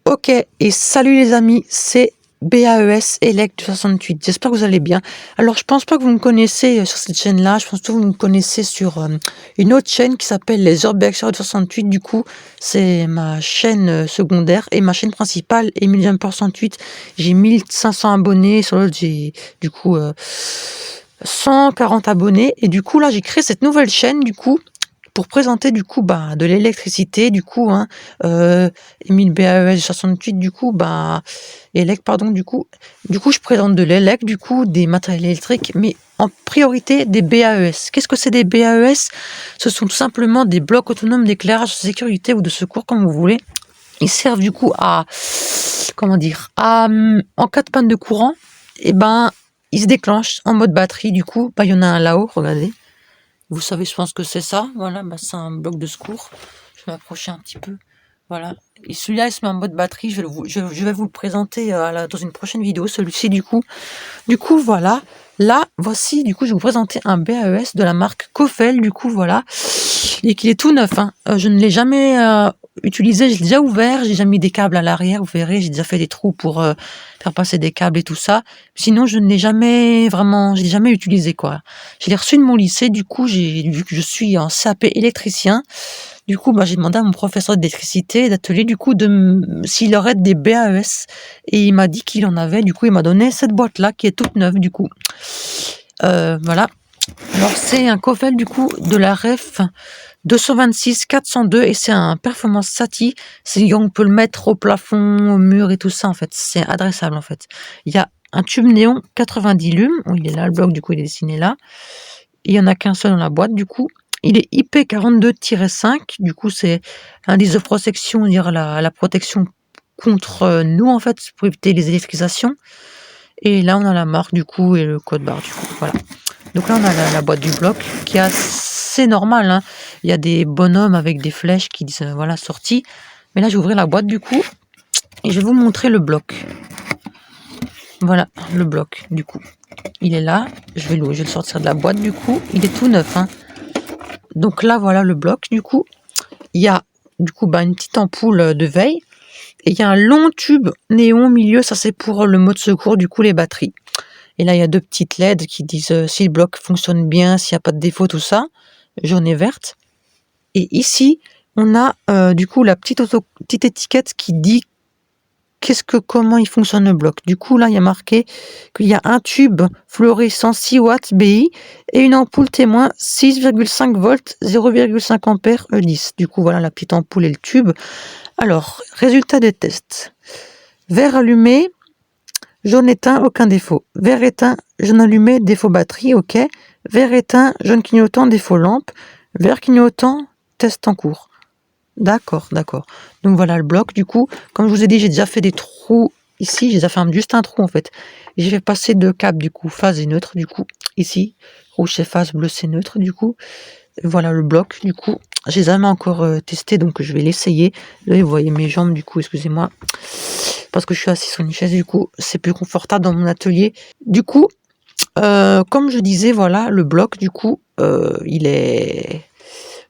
Ok, et salut les amis, c'est BAES Elect 68. J'espère que vous allez bien. Alors, je pense pas que vous me connaissez sur cette chaîne-là. Je pense que vous me connaissez sur une autre chaîne qui s'appelle les Urbex 68. Du coup, c'est ma chaîne secondaire et ma chaîne principale, Emile Jumper 68. J'ai 1500 abonnés. Sur l'autre, j'ai du coup 140 abonnés. Et du coup, là, j'ai créé cette nouvelle chaîne, du coup, pour présenter du coup de l'électricité, du coup, Emile BAES 68, du coup, élec, pardon, du coup, je présente de l'élec, du coup, des matériels électriques, mais en priorité des BAES. Qu'est-ce que c'est des BAES? Ce sont tout simplement des blocs autonomes d'éclairage de sécurité ou de secours, comme vous voulez. Ils servent du coup à, comment dire, en cas de panne de courant, ils se déclenchent en mode batterie, du coup, il y en a un là-haut, regardez. Vous savez, je pense que c'est ça. Voilà, c'est un bloc de secours. Je vais m'approcher un petit peu. Voilà. Et celui-là, il se met en mode batterie. Je vais vous le présenter dans une prochaine vidéo. Celui-ci, du coup. Du coup, voilà. Là, voici, du coup, je vais vous présenter un BAES de la marque Kofel. Du coup, voilà. Et qu'il est tout neuf. Je ne l'ai jamais utilisé. Je l'ai déjà ouvert. J'ai déjà mis des câbles à l'arrière. Vous verrez, j'ai déjà fait des trous pour faire passer des câbles et tout ça. Sinon, je ne l'ai jamais vraiment, je l'ai jamais utilisé, quoi. Je l'ai reçu de mon lycée. Du coup, vu que je suis en CAP électricien, du coup, j'ai demandé à mon professeur d'électricité d'atelier, du coup, s'il aurait des BAES. Et il m'a dit qu'il en avait. Du coup, il m'a donné cette boîte-là qui est toute neuve, du coup. Voilà. Alors, c'est un Kofel, du coup, de la REF 226 402 et c'est un performance SATI. On peut le mettre au plafond, au mur et tout ça, en fait. C'est adressable, en fait. Il y a un tube néon 90 lumes. Il est là, le bloc, du coup, il est dessiné là. Il n'y en a qu'un seul dans la boîte, du coup. Il est IP42-5. Du coup, c'est indice de protection, dire la protection contre nous, en fait, pour éviter les électrisations. Et là, on a la marque, du coup, et le code barre, du coup. Voilà. Donc là, on a la boîte du bloc qui est assez normale. Il y a des bonhommes avec des flèches qui disent voilà, sortie. Mais là, je vais ouvrir la boîte, du coup, et je vais vous montrer le bloc. Voilà, le bloc, du coup. Il est là. Je vais le sortir de la boîte, du coup. Il est tout neuf. Donc là, voilà le bloc, du coup. Il y a, du coup, une petite ampoule de veille. Et il y a un long tube néon au milieu. Ça, c'est pour le mode secours, du coup, les batteries. Et là, il y a deux petites LED qui disent si le bloc fonctionne bien, s'il n'y a pas de défaut, tout ça. Jaune et verte. Et ici, on a du coup la petite étiquette qui dit comment il fonctionne le bloc. Du coup, là, il y a marqué qu'il y a un tube fluorescent 6 watts BI et une ampoule témoin 6,5 volts 0,5 ampères E10. Du coup, voilà la petite ampoule et le tube. Alors, résultat des tests. Vert allumé, jaune éteint, aucun défaut. Vert éteint, jaune allumé, défaut batterie, ok. Vert éteint, jaune clignotant, défaut lampe. Vert clignotant, test en cours. D'accord. Donc voilà le bloc. Du coup, comme je vous ai dit, j'ai déjà fait des trous ici. J'ai déjà fait juste un trou en fait. J'ai fait passer deux câbles du coup, phase et neutre du coup. Ici, rouge c'est phase, bleu c'est neutre du coup. Voilà le bloc du coup. J'ai jamais encore testé donc je vais l'essayer. Là vous voyez mes jambes du coup, excusez-moi. Parce que je suis assis sur une chaise du coup, c'est plus confortable dans mon atelier. Du coup, comme je disais, voilà le bloc du coup, le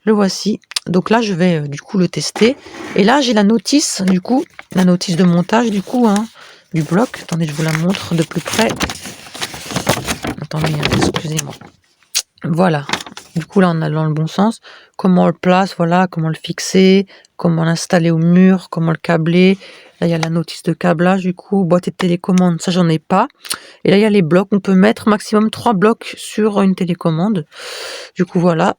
voici. Donc là, je vais du coup le tester. Et là, j'ai la notice du coup, la notice de montage du coup, du bloc. Attendez, je vous la montre de plus près. Attendez, excusez-moi. Voilà. Du coup, là, on a dans le bon sens. Comment on le place, voilà, comment le fixer, comment l'installer au mur, comment le câbler. Là, il y a la notice de câblage, du coup, boîte et télécommande, ça, j'en ai pas. Et là, il y a les blocs. On peut mettre maximum 3 blocs sur une télécommande. Du coup, voilà.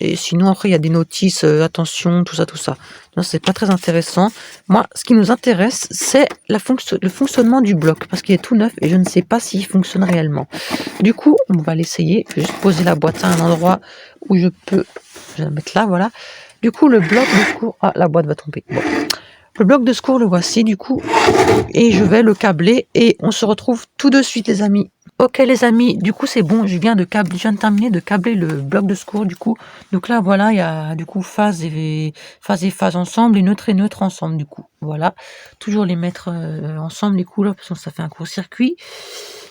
Et sinon, après, il y a des notices, attention, tout ça. Non, c'est pas très intéressant. Moi, ce qui nous intéresse, c'est le fonctionnement du bloc, parce qu'il est tout neuf et je ne sais pas s'il fonctionne réellement. Du coup, on va l'essayer. Je vais juste poser la boîte à un endroit où je peux... Je vais la mettre là, voilà. Du coup, le bloc de secours... Ah, la boîte va tomber. Bon. Le bloc de secours, le voici, du coup. Et je vais le câbler et on se retrouve tout de suite, les amis. Ok les amis, du coup c'est bon, je viens de terminer de câbler le bloc de secours du coup. Donc là voilà, il y a du coup phase et phase ensemble et neutre ensemble du coup. Voilà, toujours les mettre ensemble les couleurs parce que ça fait un court-circuit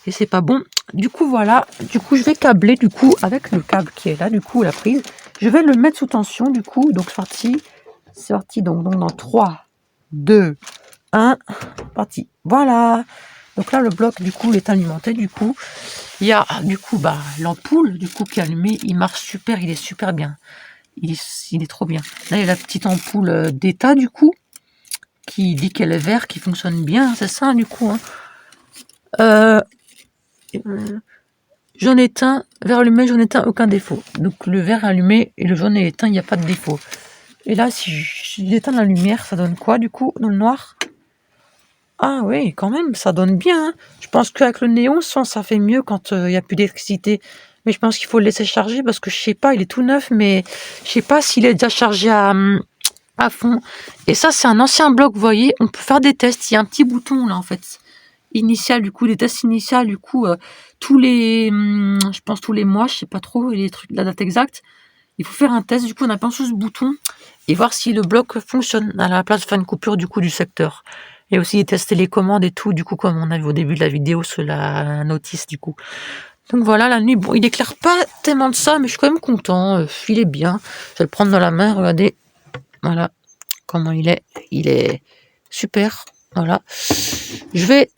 et c'est pas bon. Du coup voilà, du coup je vais câbler du coup avec le câble qui est là du coup la prise. Je vais le mettre sous tension du coup, donc c'est parti donc dans 3, 2, 1, parti. Voilà. Donc là, le bloc, du coup, il est alimenté, du coup. Il y a, du coup, bah, l'ampoule, du coup, qui est allumée. Il marche super, il est super bien. Il est trop bien. Là, il y a la petite ampoule d'état, du coup, qui dit qu'elle est verte, qui fonctionne bien. C'est ça, du coup. Hein. Euh, jaune éteint, vert allumé, jaune éteint, aucun défaut. Donc le vert allumé et le jaune est éteint, il n'y a pas de défaut. Et là, si j'éteins la lumière, ça donne quoi, du coup, dans le noir? Ah oui, quand même, ça donne bien. Hein. Je pense qu'avec le néon, ça fait mieux quand il n'y a plus d'électricité. Mais je pense qu'il faut le laisser charger parce que je sais pas, il est tout neuf, mais je sais pas s'il est déjà chargé à fond. Et ça, c'est un ancien bloc, vous voyez. On peut faire des tests. Il y a un petit bouton là, en fait. Initial, du coup, des tests initiaux, du coup, tous les, je pense tous les mois, je sais pas trop les trucs, la date exacte. Il faut faire un test, du coup, on appuie sur ce bouton et voir si le bloc fonctionne à la place de faire une coupure, du coup, du secteur. Et aussi tester les commandes et tout, du coup, comme on a vu au début de la vidéo sur la notice, du coup. Donc voilà, la nuit, bon, il éclaire pas tellement de ça, mais je suis quand même content. Il est bien. Je vais le prendre dans la main, regardez. Voilà comment il est. Il est super. Voilà. Je vais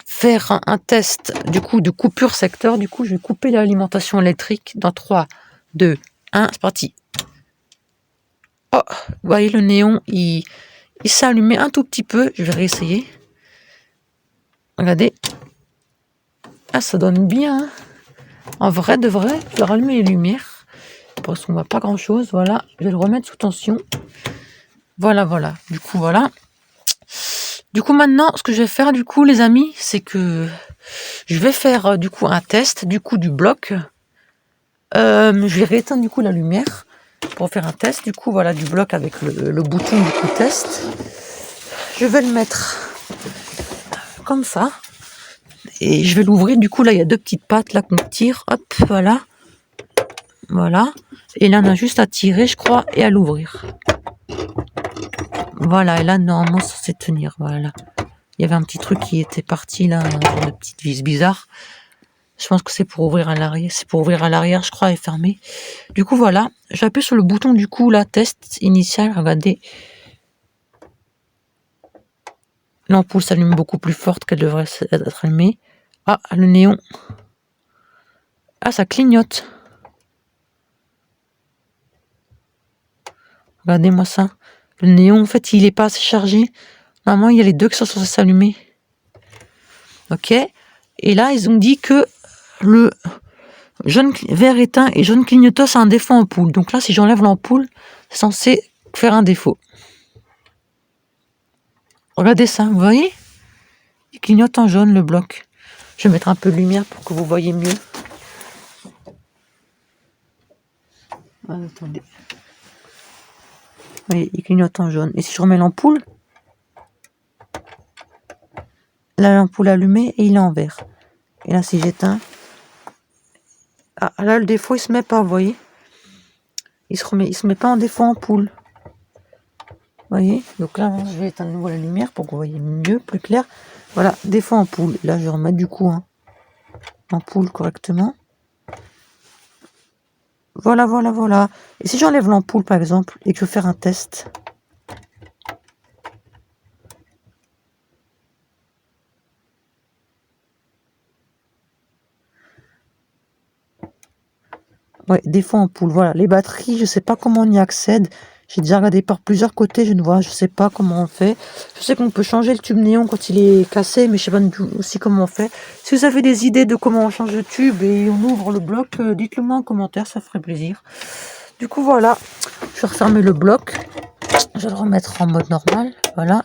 faire un test, du coup, de coupure secteur. Du coup, je vais couper l'alimentation électrique dans 3, 2, 1. C'est parti. Oh, vous voyez, le néon, il s'est allumé un tout petit peu. Je vais réessayer. Regardez. Ah, ça donne bien. Hein. En vrai, de vrai, je vais rallumer les lumières. Parce qu'on voit pas grand chose. Voilà, je vais le remettre sous tension. Voilà, voilà. Du coup, voilà. Du coup, maintenant, ce que je vais faire, du coup, les amis, c'est que je vais faire, du coup, un test, du coup, du bloc. Je vais rééteindre, du coup, la lumière pour faire un test. Du coup, voilà, du bloc avec le bouton, du coup, test. Je vais le mettre comme ça. Et je vais l'ouvrir. Du coup, là, il y a 2 petites pattes, là, qu'on tire. Hop, voilà. Voilà. Et là, on a juste à tirer, je crois, et à l'ouvrir. Voilà. Et là, normalement, ça sait tenir. Voilà. Il y avait un petit truc qui était parti, là, un genre de petite vis bizarre. Je pense que c'est pour ouvrir à l'arrière. C'est pour ouvrir à l'arrière, je crois, et fermer. Du coup, voilà. J'appuie sur le bouton, du coup, là, test initial. Regardez. L'ampoule s'allume beaucoup plus forte qu'elle devrait être allumée. Ah, le néon. Ah, ça clignote. Regardez-moi ça. Le néon, en fait, il est pas assez chargé. Normalement, il y a les 2 qui sont censés s'allumer. Ok. Et là, ils ont dit que le jaune vert éteint et jaune clignotant, c'est un défaut ampoule. Donc là, si j'enlève l'ampoule, c'est censé faire un défaut. Regardez ça, vous voyez? Il clignote en jaune, le bloc. Je vais mettre un peu de lumière pour que vous voyez mieux. Ah, attendez. Vous voyez, il clignote en jaune. Et si je remets l'ampoule, là, l'ampoule allumée et il est en vert. Et là, si j'éteins... Ah, là, le défaut, il se met pas, vous voyez? Il se met pas en défaut ampoule. Vous voyez? Donc là, je vais éteindre de nouveau la lumière pour que vous voyez mieux, plus clair. Voilà, défaut ampoule. Là, je vais remettre du coup l'ampoule correctement. Voilà, voilà, voilà. Et si j'enlève l'ampoule, par exemple, et que je veux faire un test... Ouais, défaut ampoule, voilà. Les batteries, je sais pas comment on y accède. J'ai déjà regardé par plusieurs côtés, je sais pas comment on fait. Je sais qu'on peut changer le tube néon quand il est cassé, mais je sais pas du tout aussi comment on fait. Si vous avez des idées de comment on change le tube et on ouvre le bloc, dites-le moi en commentaire, ça ferait plaisir. Du coup, voilà. Je vais refermer le bloc. Je vais le remettre en mode normal, voilà.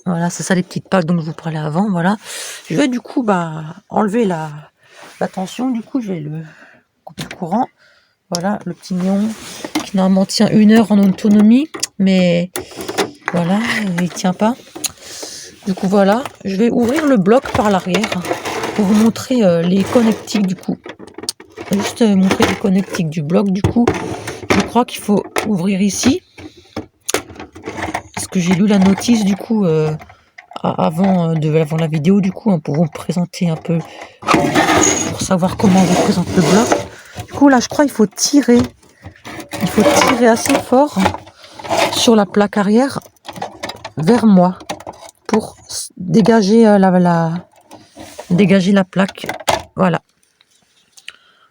Voilà, c'est ça les petites pages dont je vous parlais avant, voilà. Je vais du coup, enlever la tension, du coup, je vais le couper le courant. Voilà, le petit néon qui normalement tient 1 heure en autonomie, mais voilà, il tient pas. Du coup, voilà, je vais ouvrir le bloc par l'arrière pour vous montrer les connectiques du coup. Juste montrer les connectiques du bloc du coup. Je crois qu'il faut ouvrir ici. Parce que j'ai lu la notice du coup avant la vidéo du coup, pour vous présenter un peu, pour savoir comment on présente le bloc. Du coup, là, je crois qu'il faut tirer. Il faut tirer assez fort sur la plaque arrière vers moi pour dégager dégager la plaque. Voilà.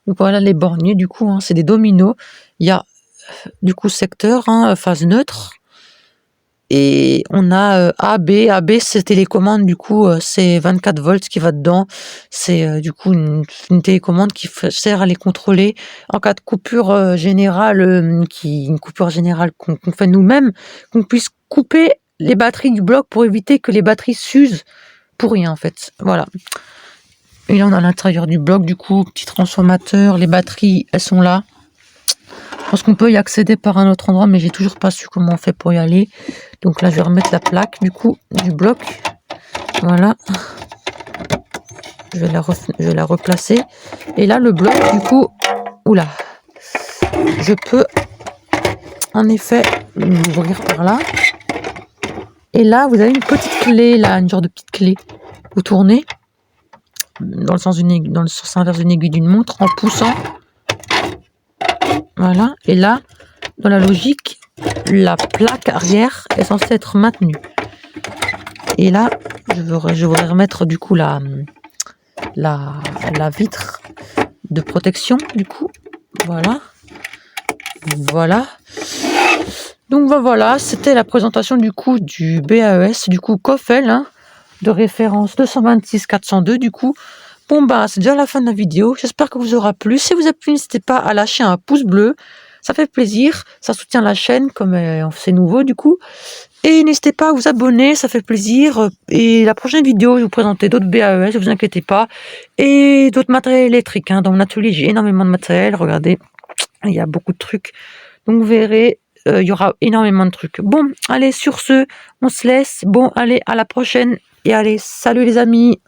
Donc voilà les borniers, du coup, hein, c'est des dominos. Il y a du coup secteur, hein, phase neutre. Et on a A, B. AB, c'est télécommande, du coup, c'est 24 volts qui va dedans. C'est du coup une télécommande qui sert à les contrôler en cas de coupure générale, une coupure générale qu'on fait nous-mêmes, qu'on puisse couper les batteries du bloc pour éviter que les batteries s'usent pour rien, en fait. Voilà. Et là, on a l'intérieur du bloc, du coup, petit transformateur, les batteries, elles sont là. Je pense qu'on peut y accéder par un autre endroit, mais j'ai toujours pas su comment on fait pour y aller. Donc là, je vais remettre la plaque, du coup, du bloc. Voilà. Je vais la replacer. Et là, le bloc, du coup, oula, je peux, en effet, l'ouvrir par là. Et là, vous avez une petite clé, là, une genre de petite clé. Vous tournez dans le sens inverse d'une aiguille d'une montre en poussant. Voilà. Et là, dans la logique, la plaque arrière est censée être maintenue. Et là, je voudrais remettre du coup la vitre de protection, du coup. Voilà. Voilà. Donc voilà, c'était la présentation du coup du BAES, du coup Koffel, hein, de référence 226-402, du coup. Bon bah, c'est déjà la fin de la vidéo. J'espère que vous aura plu. Si vous a plu, n'hésitez pas à lâcher un pouce bleu. Ça fait plaisir. Ça soutient la chaîne, comme c'est nouveau, du coup. Et n'hésitez pas à vous abonner, ça fait plaisir. Et la prochaine vidéo, je vais vous présenter d'autres BAES, ne vous inquiétez pas. Et d'autres matériels électriques. Hein. Dans mon atelier, j'ai énormément de matériel. Regardez, il y a beaucoup de trucs. Donc vous verrez, il y aura énormément de trucs. Bon, allez, sur ce, on se laisse. Bon, allez, à la prochaine. Et allez, salut les amis.